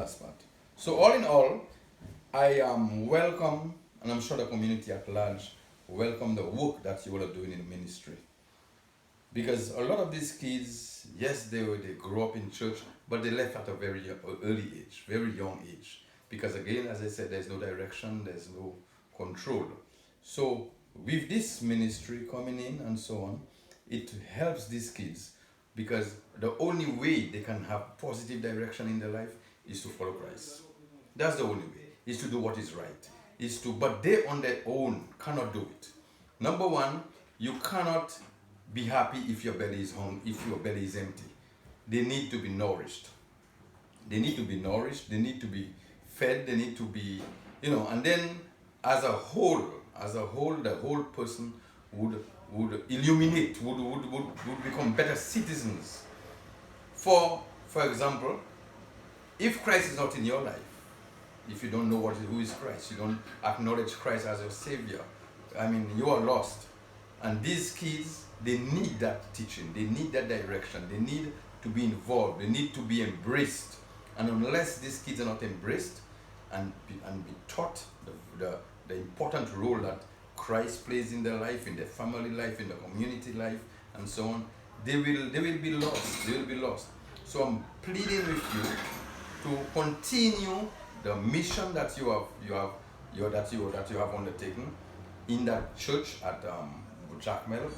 last part. So all in all, I welcome, and I'm sure the community at large welcome the work that you all are doing in ministry. Because a lot of these kids, yes, they grew up in church, but they left at a very early age, very young age. Because again, as I said, there's no direction, there's no control. So with this ministry coming in and so on, it helps these kids because the only way they can have positive direction in their life is to follow Christ. That's the only way. Is to do what is right. Is to, but they on their own cannot do it. Number one, you cannot be happy if your belly is hungry, if your belly is empty. They need to be nourished. They need to be nourished. They need to be fed. They need to be, and then as a whole, the whole person would illuminate, would become better citizens. For example, if Christ is not in your life, if you don't know who is Christ, you don't acknowledge Christ as your Savior, you are lost. And these kids, they need that teaching, they need that direction, they need to be involved, they need to be embraced. And unless these kids are not embraced and be taught the important role that Christ plays in their life, in their family life, in the community life, and so on, they will be lost. They will be lost. So I'm pleading with you to continue the mission that you have undertaken in that church at Jacmel,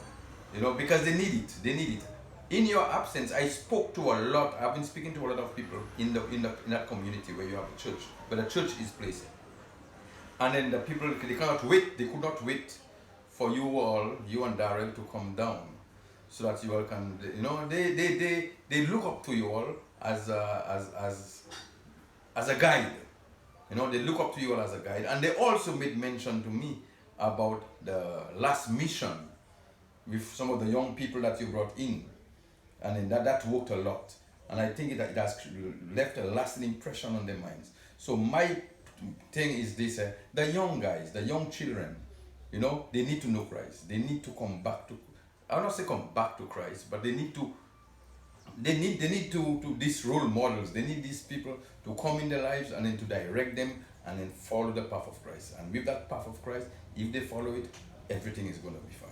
because they need it. They need it. In your absence, I spoke to a lot. I've been speaking to a lot of people in that community where you have a church, where the church is placed. And then the people, they cannot wait. They could not wait for you and Darrell, to come down, so that you all can, they look up to you all as a guide. They look up to you all as a guide. And they also made mention to me about the last mission with some of the young people that you brought in. And then that worked a lot. And I think it has left a lasting impression on their minds. So my thing is this, the young guys, the young children, they need to know Christ. They need to come back to, I will not say come back to Christ, but they need to these role models. They need these people to come in their lives and then to direct them and then follow the path of Christ. And with that path of Christ, if they follow it, everything is going to be fine.